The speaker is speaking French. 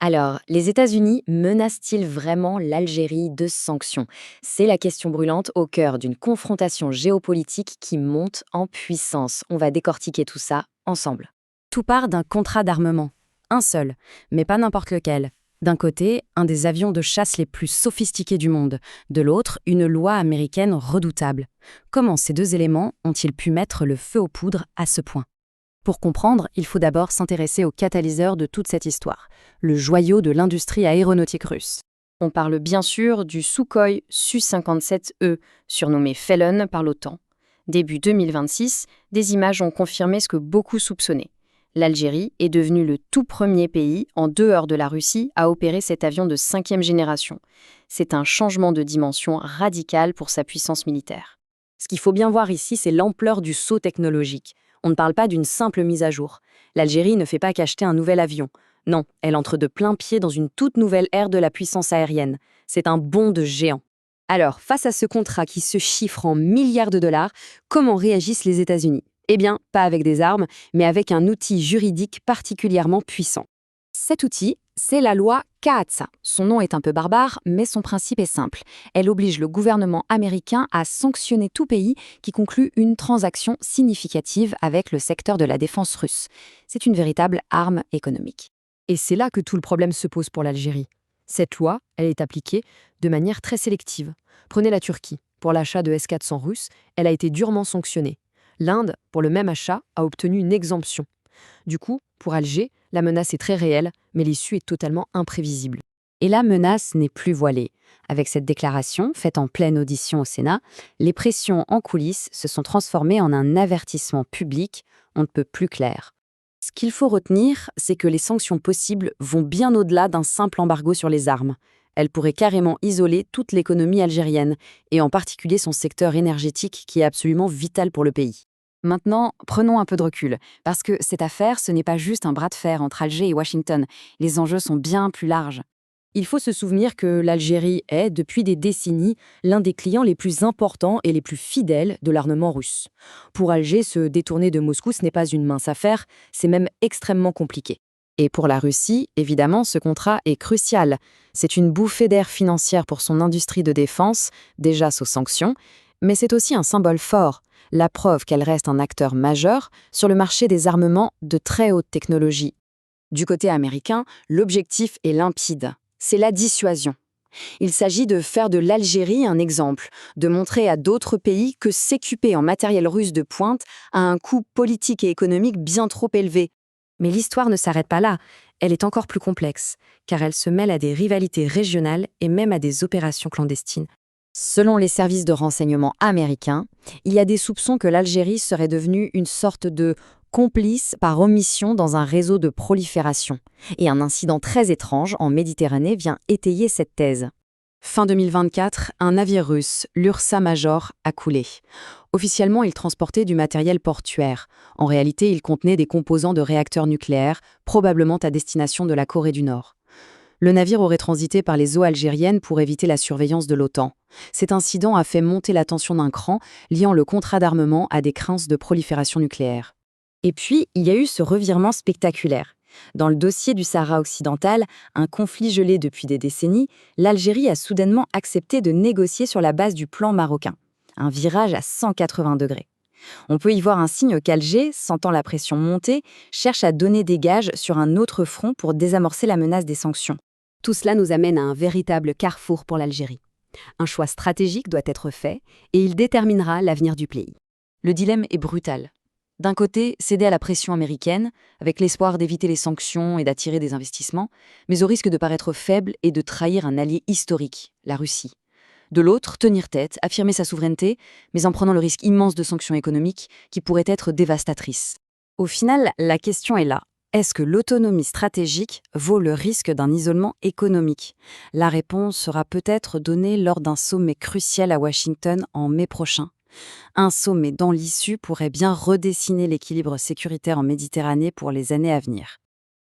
Alors, les États-Unis menacent-ils vraiment l'Algérie de sanctions? C'est la question brûlante au cœur d'une confrontation géopolitique qui monte en puissance. On va décortiquer tout ça ensemble. Tout part d'un contrat d'armement. Un seul, mais pas n'importe lequel. D'un côté, un des avions de chasse les plus sophistiqués du monde. De l'autre, une loi américaine redoutable. Comment ces deux éléments ont-ils pu mettre le feu aux poudres à ce point? Pour comprendre, il faut d'abord s'intéresser au catalyseur de toute cette histoire, le joyau de l'industrie aéronautique russe. On parle bien sûr du Sukhoi Su-57E, surnommé Felon par l'OTAN. Début 2026, des images ont confirmé ce que beaucoup soupçonnaient. L'Algérie est devenue le tout premier pays, en dehors de la Russie, à opérer cet avion de 5e génération. C'est un changement de dimension radical pour sa puissance militaire. Ce qu'il faut bien voir ici, c'est l'ampleur du saut technologique. On ne parle pas d'une simple mise à jour. L'Algérie ne fait pas qu'acheter un nouvel avion. Non, elle entre de plein pied dans une toute nouvelle ère de la puissance aérienne. C'est un bond de géant. Alors, face à ce contrat qui se chiffre en milliards de dollars, comment réagissent les États-Unis? Eh bien, pas avec des armes, mais avec un outil juridique particulièrement puissant. Cet outil, c'est la loi CAATSA. Son nom est un peu barbare, mais son principe est simple. Elle oblige le gouvernement américain à sanctionner tout pays qui conclut une transaction significative avec le secteur de la défense russe. C'est une véritable arme économique. Et c'est là que tout le problème se pose pour l'Algérie. Cette loi, elle est appliquée de manière très sélective. Prenez la Turquie. Pour l'achat de S-400 russes, elle a été durement sanctionnée. L'Inde, pour le même achat, a obtenu une exemption. Du coup, pour Alger, la menace est très réelle, mais l'issue est totalement imprévisible. Et la menace n'est plus voilée. Avec cette déclaration, faite en pleine audition au Sénat, les pressions en coulisses se sont transformées en un avertissement public, on ne peut plus clair. Ce qu'il faut retenir, c'est que les sanctions possibles vont bien au-delà d'un simple embargo sur les armes. Elles pourraient carrément isoler toute l'économie algérienne, et en particulier son secteur énergétique qui est absolument vital pour le pays. Maintenant, prenons un peu de recul, parce que cette affaire, ce n'est pas juste un bras de fer entre Alger et Washington. Les enjeux sont bien plus larges. Il faut se souvenir que l'Algérie est, depuis des décennies, l'un des clients les plus importants et les plus fidèles de l'armement russe. Pour Alger, se détourner de Moscou, ce n'est pas une mince affaire, c'est même extrêmement compliqué. Et pour la Russie, évidemment, ce contrat est crucial. C'est une bouffée d'air financière pour son industrie de défense, déjà sous sanctions, mais c'est aussi un symbole fort, la preuve qu'elle reste un acteur majeur sur le marché des armements de très haute technologie. Du côté américain, l'objectif est limpide, c'est la dissuasion. Il s'agit de faire de l'Algérie un exemple, de montrer à d'autres pays que s'équiper en matériel russe de pointe a un coût politique et économique bien trop élevé. Mais l'histoire ne s'arrête pas là, elle est encore plus complexe, car elle se mêle à des rivalités régionales et même à des opérations clandestines. Selon les services de renseignement américains, il y a des soupçons que l'Algérie serait devenue une sorte de complice par omission dans un réseau de prolifération. Et un incident très étrange en Méditerranée vient étayer cette thèse. Fin 2024, un navire russe, l'Ursa Major, a coulé. Officiellement, il transportait du matériel portuaire. En réalité, il contenait des composants de réacteurs nucléaires, probablement à destination de la Corée du Nord. Le navire aurait transité par les eaux algériennes pour éviter la surveillance de l'OTAN. Cet incident a fait monter la tension d'un cran, liant le contrat d'armement à des craintes de prolifération nucléaire. Et puis, il y a eu ce revirement spectaculaire. Dans le dossier du Sahara occidental, un conflit gelé depuis des décennies, l'Algérie a soudainement accepté de négocier sur la base du plan marocain. Un virage à 180 degrés. On peut y voir un signe qu'Alger, sentant la pression monter, cherche à donner des gages sur un autre front pour désamorcer la menace des sanctions. Tout cela nous amène à un véritable carrefour pour l'Algérie. Un choix stratégique doit être fait et il déterminera l'avenir du pays. Le dilemme est brutal. D'un côté, céder à la pression américaine, avec l'espoir d'éviter les sanctions et d'attirer des investissements, mais au risque de paraître faible et de trahir un allié historique, la Russie. De l'autre, tenir tête, affirmer sa souveraineté, mais en prenant le risque immense de sanctions économiques qui pourraient être dévastatrices. Au final, la question est là. Est-ce que l'autonomie stratégique vaut le risque d'un isolement économique? La réponse sera peut-être donnée lors d'un sommet crucial à Washington en mai prochain. Un sommet dont l'issue pourrait bien redessiner l'équilibre sécuritaire en Méditerranée pour les années à venir.